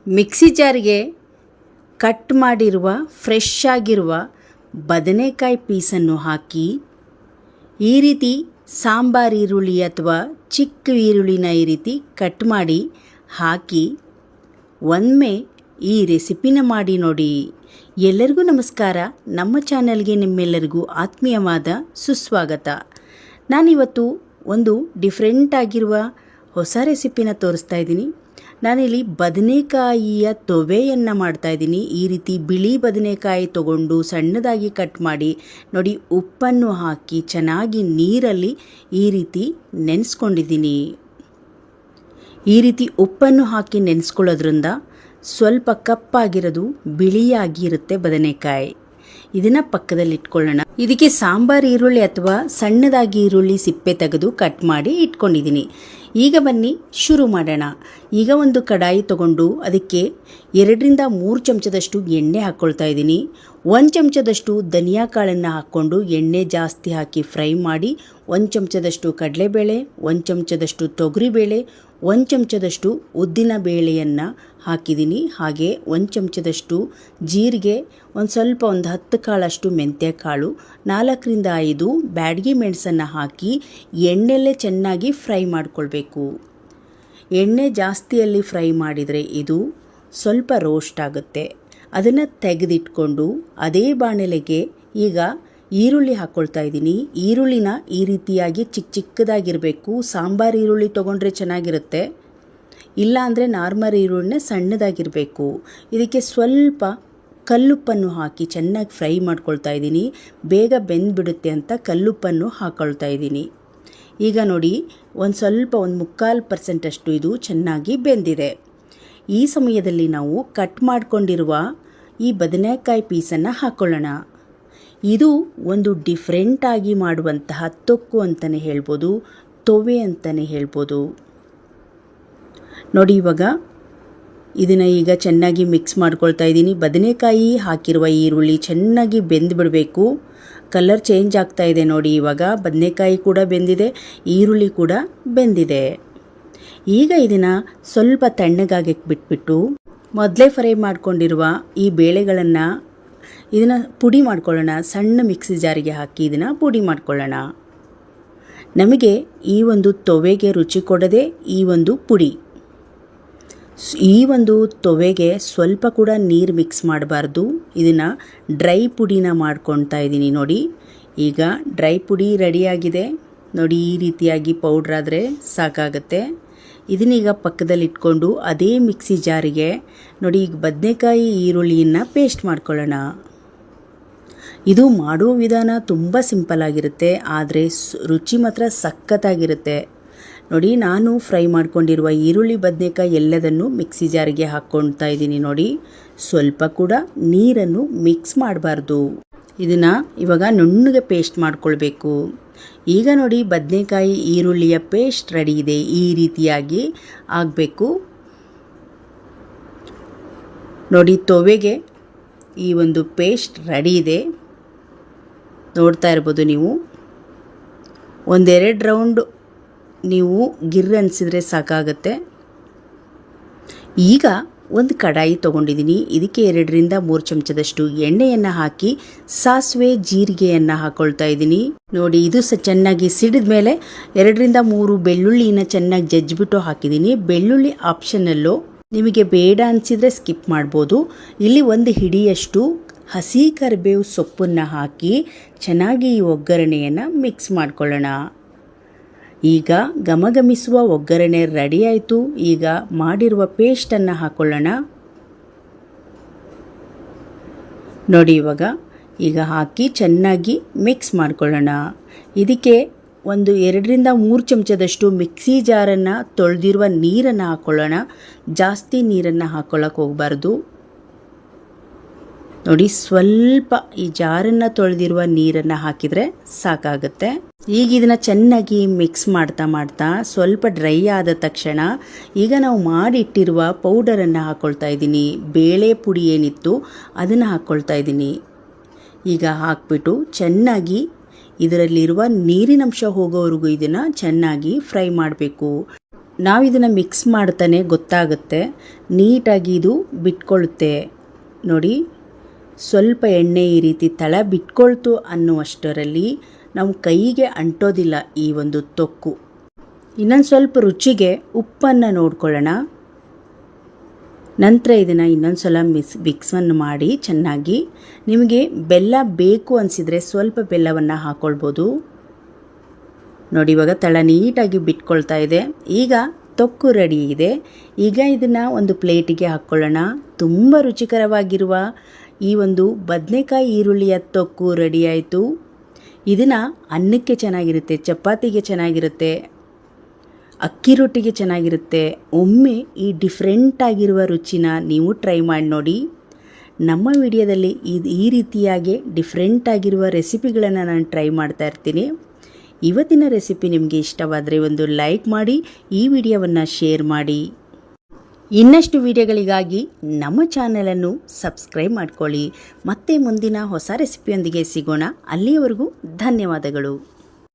Mixie ಜಾರಿಗೆ cut ಮಾಡಿರುವ fresh ಆಗಿರುವ ಬದನೆಕಾಯಿ ಪೀಸನ್ನು ಹಾಕಿ ಈ ರೀತಿ ಸಾಂಬಾರು ಈರುಳ್ಳಿ ಅಥವಾ ಚಿಕ್ಕ ಈರುಳ್ಳಿನ ಈ ರೀತಿ ಕಟ್ ಮಾಡಿ ಹಾಕಿ ಒಮ್ಮೆ ಈ ರೆಸಿಪಿನ ಮಾಡಿ ನೋಡಿ. ಎಲ್ಲರಿಗೂ ನಮಸ್ಕಾರ. ನಮ್ಮ ಚಾನಲ್ಗೆ ನಿಮ್ಮೆಲ್ಲರಿಗೂ ಆತ್ಮೀಯವಾದ ಸುಸ್ವಾಗತ. ನಾನಿವತ್ತು ಒಂದು ಡಿಫ್ರೆಂಟ್ ಆಗಿರುವ ಹೊಸ ರೆಸಿಪಿನ ತೋರಿಸ್ತಾ ಇದ್ದೀನಿ. ನಾನಿಲ್ಲಿ ಬದನೆಕಾಯಿಯ ತೊವೆಯನ್ನು ಮಾಡ್ತಾಯಿದ್ದೀನಿ. ಈ ರೀತಿ ಬಿಳಿ ಬದನೆಕಾಯಿ ತಗೊಂಡು ಸಣ್ಣದಾಗಿ ಕಟ್ ಮಾಡಿ ನೋಡಿ, ಉಪ್ಪನ್ನು ಹಾಕಿ ಚೆನ್ನಾಗಿ ನೀರಲ್ಲಿ ಈ ರೀತಿ ನೆನೆಸ್ಕೊಂಡಿದ್ದೀನಿ. ಈ ರೀತಿ ಉಪ್ಪನ್ನು ಹಾಕಿ ನೆನೆಸ್ಕೊಳ್ಳೋದ್ರಿಂದ ಸ್ವಲ್ಪ ಕಪ್ಪಾಗಿರೋದು ಬಿಳಿಯಾಗಿರುತ್ತೆ ಬದನೆಕಾಯಿ. ಇದನ್ನು ಪಕ್ಕದಲ್ಲಿ ಇಟ್ಕೊಳ್ಳೋಣ. ಇದಕ್ಕೆ ಸಾಂಬಾರು ಈರುಳ್ಳಿ ಅಥವಾ ಸಣ್ಣದಾಗಿ ಈರುಳ್ಳಿ ಸಿಪ್ಪೆ ತೆಗೆದು ಕಟ್ ಮಾಡಿ ಇಟ್ಕೊಂಡಿದ್ದೀನಿ. ಈಗ ಬನ್ನಿ ಶುರು ಮಾಡೋಣ. ಈಗ ಒಂದು ಕಡಾಯಿ ತಗೊಂಡು ಅದಕ್ಕೆ 2-3 ಚಮಚದಷ್ಟು ಎಣ್ಣೆ ಹಾಕ್ಕೊಳ್ತಾ ಇದ್ದೀನಿ. 1 ಚಮಚದಷ್ಟು ಧನಿಯಾ ಕಾಳನ್ನು ಹಾಕ್ಕೊಂಡು ಎಣ್ಣೆ ಜಾಸ್ತಿ ಹಾಕಿ ಫ್ರೈ ಮಾಡಿ 1 ಚಮಚದಷ್ಟು ಕಡಲೆಬೇಳೆ, 1 ಚಮಚದಷ್ಟು ತೊಗರಿಬೇಳೆ, 1 ಚಮಚದಷ್ಟು ಉದ್ದಿನ ಬೇಳೆಯನ್ನು ಹಾಕಿದ್ದೀನಿ. ಹಾಗೆ 1 ಚಮಚದಷ್ಟು ಜೀರಿಗೆ, ಒಂದು 10 ಕಾಳಷ್ಟು ಮೆಂತ್ಯ ಕಾಳು, 4-5 ಬ್ಯಾಡಗಿ ಮೆಣಸನ್ನು ಹಾಕಿ ಎಣ್ಣೆಲ್ಲೇ ಚೆನ್ನಾಗಿ ಫ್ರೈ ಮಾಡಿಕೊಳ್ಬೇಕು. ಎಣ್ಣೆ ಜಾಸ್ತಿಯಲ್ಲಿ ಫ್ರೈ ಮಾಡಿದರೆ ಇದು ಸ್ವಲ್ಪ ರೋಸ್ಟ್ ಆಗುತ್ತೆ. ಅದನ್ನು ತೆಗೆದಿಟ್ಕೊಂಡು ಅದೇ ಬಾಣಲೆಗೆ ಈಗ ಈರುಳ್ಳಿ ಹಾಕ್ಕೊಳ್ತಾ ಇದ್ದೀನಿ. ಈರುಳ್ಳಿನ ಈ ರೀತಿಯಾಗಿ ಚಿಕ್ಕದಾಗಿರಬೇಕು. ಸಾಂಬಾರು ಈರುಳ್ಳಿ ತೊಗೊಂಡ್ರೆ ಚೆನ್ನಾಗಿರುತ್ತೆ, ಇಲ್ಲ ಅಂದರೆ ನಾರ್ಮಲ್ ಈರುಳ್ಳಿನ ಸಣ್ಣದಾಗಿರಬೇಕು. ಇದಕ್ಕೆ ಸ್ವಲ್ಪ ಕಲ್ಲುಪ್ಪನ್ನು ಹಾಕಿ ಚೆನ್ನಾಗಿ ಫ್ರೈ ಮಾಡ್ಕೊಳ್ತಾ ಇದ್ದೀನಿ. ಬೇಗ ಬೆಂದುಬಿಡುತ್ತೆ ಅಂತ ಕಲ್ಲುಪ್ಪನ್ನು ಹಾಕ್ಕೊಳ್ತಾ ಇದ್ದೀನಿ. ಈಗ ನೋಡಿ, ಒಂದು 3/4% ಇದು ಚೆನ್ನಾಗಿ ಬೆಂದಿದೆ. ಈ ಸಮಯದಲ್ಲಿ ನಾವು ಕಟ್ ಮಾಡಿಕೊಂಡಿರುವ ಈ ಬದನೆಕಾಯಿ ಪೀಸನ್ನು ಹಾಕ್ಕೊಳ್ಳೋಣ. ಇದು ಒಂದು ಡಿಫ್ರೆಂಟಾಗಿ ಮಾಡುವಂತಹ ತೊಕ್ಕು ಅಂತಲೇ ಹೇಳ್ಬೋದು, ತೊವೆ ಅಂತಲೇ ಹೇಳ್ಬೋದು. ನೋಡಿ, ಇವಾಗ ಇದನ್ನು ಈಗ ಚೆನ್ನಾಗಿ ಮಿಕ್ಸ್ ಮಾಡ್ಕೊಳ್ತಾ ಇದ್ದೀನಿ. ಬದನೆಕಾಯಿ ಹಾಕಿರುವ ಈರುಳ್ಳಿ ಚೆನ್ನಾಗಿ ಬೆಂದು ಬಿಡಬೇಕು. ಕಲರ್ ಚೇಂಜ್ ಆಗ್ತಾ ಇದೆ ನೋಡಿ. ಇವಾಗ ಬದನೆಕಾಯಿ ಕೂಡ ಬೆಂದಿದೆ, ಈರುಳ್ಳಿ ಕೂಡ ಬೆಂದಿದೆ. ಈಗ ಇದನ್ನು ಸ್ವಲ್ಪ ತಣ್ಣಗಾಗಿ ಬಿಟ್ಬಿಟ್ಟು ಮೊದಲೇ ಫ್ರೈ ಮಾಡ್ಕೊಂಡಿರುವ ಈ ಬೇಳೆಗಳನ್ನು ಇದನ್ನು ಪುಡಿ ಮಾಡ್ಕೊಳ್ಳೋಣ. ಸಣ್ಣ ಮಿಕ್ಸಿ ಜಾರಿಗೆ ಹಾಕಿ ಇದನ್ನು ಪುಡಿ ಮಾಡ್ಕೊಳ್ಳೋಣ. ನಮಗೆ ಈ ಒಂದು ತೊವೆಗೆ ರುಚಿ ಕೊಡದೆ ಈ ಒಂದು ಪುಡಿ. ಈ ಒಂದು ತೊವೆಗೆ ಸ್ವಲ್ಪ ಕೂಡ ನೀರು ಮಿಕ್ಸ್ ಮಾಡಬಾರ್ದು. ಇದನ್ನು ಡ್ರೈ ಪುಡಿನ ಮಾಡ್ಕೊಳ್ತಾ ಇದ್ದೀನಿ ನೋಡಿ. ಈಗ ಡ್ರೈ ಪುಡಿ ರೆಡಿಯಾಗಿದೆ ನೋಡಿ. ಈ ರೀತಿಯಾಗಿ ಪೌಡ್ರಾದರೆ ಸಾಕಾಗುತ್ತೆ. ಇದನ್ನೀಗ ಪಕ್ಕದಲ್ಲಿ ಇಟ್ಕೊಂಡು ಅದೇ ಮಿಕ್ಸಿ ಜಾರಿಗೆ ನೋಡಿ, ಈಗ ಬದನೆಕಾಯಿ ಈರುಳ್ಳಿಯನ್ನು ಪೇಸ್ಟ್ ಮಾಡ್ಕೊಳ್ಳೋಣ. ಇದು ಮಾಡುವ ವಿಧಾನ ತುಂಬ ಸಿಂಪಲ್ ಆಗಿರುತ್ತೆ, ಆದರೆ ರುಚಿ ಮಾತ್ರ ಸಖತ್ತಾಗಿರುತ್ತೆ ನೋಡಿ. ನಾನು ಫ್ರೈ ಮಾಡ್ಕೊಂಡಿರುವ ಈರುಳ್ಳಿ ಬದನೆಕಾಯಿ ಎಲ್ಲದನ್ನು ಮಿಕ್ಸಿ ಜಾರಿಗೆ ಹಾಕ್ಕೊಳ್ತಾ ಇದ್ದೀನಿ ನೋಡಿ. ಸ್ವಲ್ಪ ಕೂಡ ನೀರನ್ನು ಮಿಕ್ಸ್ ಮಾಡಬಾರ್ದು. ಇದನ್ನು ಇವಾಗ ನುಣ್ಣಗೆ ಪೇಸ್ಟ್ ಮಾಡ್ಕೊಳ್ಬೇಕು. ಈಗ ನೋಡಿ, ಬದನೆಕಾಯಿ ಈರುಳ್ಳಿಯ ಪೇಸ್ಟ್ ರೆಡಿ ಇದೆ. ಈ ರೀತಿಯಾಗಿ ಆಗಬೇಕು ನೋಡಿ. ತೊವೆಗೆ ಈ ಒಂದು ಪೇಸ್ಟ್ ರೆಡಿ ಇದೆ, ನೋಡ್ತಾ ಇರ್ಬೋದು ನೀವು. 1-2 ರೌಂಡ್ ನೀವು ಗಿರ್ರ ಅನಿಸಿದ್ರೆ ಸಾಕಾಗುತ್ತೆ. ಈಗ ಒಂದು ಕಡಾಯಿ ತೊಗೊಂಡಿದ್ದೀನಿ. ಇದಕ್ಕೆ 2-3 ಚಮಚದಷ್ಟು ಎಣ್ಣೆಯನ್ನು ಹಾಕಿ ಸಾಸಿವೆ ಜೀರಿಗೆಯನ್ನು ಹಾಕ್ಕೊಳ್ತಾ ಇದ್ದೀನಿ ನೋಡಿ. ಇದು ಚೆನ್ನಾಗಿ ಸಿಡಿದ ಮೇಲೆ 2-3 ಬೆಳ್ಳುಳ್ಳಿನ ಚೆನ್ನಾಗಿ ಜಜ್ಜಿಬಿಟ್ಟು ಹಾಕಿದ್ದೀನಿ. ಬೆಳ್ಳುಳ್ಳಿ ಆಪ್ಷನಲ್ಲು, ನಿಮಗೆ ಬೇಡ ಅನಿಸಿದರೆ ಸ್ಕಿಪ್ ಮಾಡ್ಬೋದು. ಇಲ್ಲಿ 1 ಹಿಡಿಯಷ್ಟು ಹಸಿ ಕರಿಬೇವು ಸೊಪ್ಪನ್ನು ಹಾಕಿ ಚೆನ್ನಾಗಿ ಈ ಒಗ್ಗರಣೆಯನ್ನು ಮಿಕ್ಸ್ ಮಾಡ್ಕೊಳ್ಳೋಣ. ಈಗ ಘಮಘಮಿಸುವ ಒಗ್ಗರಣೆ ರೆಡಿ ಆಯಿತು. ಈಗ ಮಾಡಿರುವ ಪೇಸ್ಟನ್ನು ಹಾಕ್ಕೊಳ್ಳೋಣ ನೋಡಿ. ಈಗ ಹಾಕಿ ಚೆನ್ನಾಗಿ ಮಿಕ್ಸ್ ಮಾಡ್ಕೊಳ್ಳೋಣ. ಇದಕ್ಕೆ 2-3 ಚಮಚದಷ್ಟು ಮಿಕ್ಸಿ ಜಾರನ್ನು ತೊಳೆದಿರುವ ನೀರನ್ನು ಹಾಕ್ಕೊಳ್ಳೋಣ. ಜಾಸ್ತಿ ನೀರನ್ನು ಹಾಕ್ಕೊಳ್ಳೋಕೆ ಹೋಗಬಾರ್ದು ನೋಡಿ. ಸ್ವಲ್ಪ ಈ ಜಾರನ್ನು ತೊಳೆದಿರುವ ನೀರನ್ನು ಹಾಕಿದರೆ ಸಾಕಾಗುತ್ತೆ. ಈಗ ಇದನ್ನು ಚೆನ್ನಾಗಿ ಮಿಕ್ಸ್ ಮಾಡ್ತಾ ಸ್ವಲ್ಪ ಡ್ರೈ ಆದ ತಕ್ಷಣ ಈಗ ನಾವು ಮಾಡಿಟ್ಟಿರುವ ಪೌಡರನ್ನು ಹಾಕ್ಕೊಳ್ತಾ ಇದ್ದೀನಿ. ಬೇಳೆ ಪುಡಿ ಏನಿತ್ತು ಅದನ್ನು ಹಾಕ್ಕೊಳ್ತಾ ಇದ್ದೀನಿ. ಈಗ ಹಾಕ್ಬಿಟ್ಟು ಚೆನ್ನಾಗಿ ಇದರಲ್ಲಿರುವ ನೀರಿನಂಶ ಹೋಗೋವರೆಗೂ ಇದನ್ನು ಚೆನ್ನಾಗಿ ಫ್ರೈ ಮಾಡಬೇಕು. ನಾವಿದನ್ನು ಮಿಕ್ಸ್ ಮಾಡ್ತಾನೆ ಗೊತ್ತಾಗುತ್ತೆ, ನೀಟಾಗಿ ಇದು ಬಿಟ್ಕೊಳ್ಳುತ್ತೆ. ನೋಡಿ, ಸ್ವಲ್ಪ ಎಣ್ಣೆ ಈ ರೀತಿ ತಳ ಬಿಟ್ಕೊಳ್ತು ಅನ್ನುವಷ್ಟರಲ್ಲಿ ನಾವು ಕೈಗೆ ಅಂಟೋದಿಲ್ಲ ಈ ಒಂದು ತೊಕ್ಕು. ಇನ್ನೊಂದು ಸ್ವಲ್ಪ ರುಚಿಗೆ ಉಪ್ಪನ್ನು ನೋಡ್ಕೊಳ್ಳೋಣ. ನಂತರ ಇದನ್ನು ಇನ್ನೊಂದು ಸಲ ಮಿಕ್ಸನ್ನು ಮಾಡಿ ಚೆನ್ನಾಗಿ. ನಿಮಗೆ ಬೆಲ್ಲ ಬೇಕು ಅನಿಸಿದರೆ ಸ್ವಲ್ಪ ಬೆಲ್ಲವನ್ನು ಹಾಕ್ಕೊಳ್ಬೋದು. ನೋಡಿ, ಇವಾಗ ತಳ ನೀಟಾಗಿ ಬಿಟ್ಕೊಳ್ತಾ ಇದೆ. ಈಗ ತೊಕ್ಕು ರೆಡಿ ಇದೆ. ಈಗ ಇದನ್ನು ಒಂದು ಪ್ಲೇಟಿಗೆ ಹಾಕ್ಕೊಳ್ಳೋಣ. ತುಂಬ ರುಚಿಕರವಾಗಿರುವ ಈ ಒಂದು ಬದನೆಕಾಯಿ ಈರುಳ್ಳಿಯ ತೊಕ್ಕು ರೆಡಿ ಆಯಿತು. ಇದನ್ನು ಅನ್ನಕ್ಕೆ ಚೆನ್ನಾಗಿರುತ್ತೆ, ಚಪಾತಿಗೆ ಚೆನ್ನಾಗಿರುತ್ತೆ, ಅಕ್ಕಿ ರೊಟ್ಟಿಗೆ ಚೆನ್ನಾಗಿರುತ್ತೆ. ಒಮ್ಮೆ ಈ ಡಿಫ್ರೆಂಟಾಗಿರುವ ರುಚಿನ ನೀವು ಟ್ರೈ ಮಾಡಿ ನೋಡಿ. ನಮ್ಮ ವಿಡಿಯೋದಲ್ಲಿ ಈ ರೀತಿಯಾಗಿ ಡಿಫ್ರೆಂಟಾಗಿರುವ ರೆಸಿಪಿಗಳನ್ನು ನಾನು ಟ್ರೈ ಮಾಡ್ತಾ ಇರ್ತೀನಿ. ಇವತ್ತಿನ ರೆಸಿಪಿ ನಿಮಗೆ ಇಷ್ಟವಾದರೆ ಒಂದು ಲೈಕ್ ಮಾಡಿ, ಈ ವಿಡಿಯೋವನ್ನು ಶೇರ್ ಮಾಡಿ. ಇನ್ನಷ್ಟು ವಿಡಿಯೋಗಳಿಗಾಗಿ ನಮ್ಮ ಚಾನಲನ್ನು ಸಬ್ಸ್ಕ್ರೈಬ್ ಮಾಡ್ಕೊಳ್ಳಿ. ಮತ್ತೆ ಮುಂದಿನ ಹೊಸ ರೆಸಿಪಿಯೊಂದಿಗೆ ಸಿಗೋಣ. ಅಲ್ಲಿಯವರೆಗೂ ಧನ್ಯವಾದಗಳು.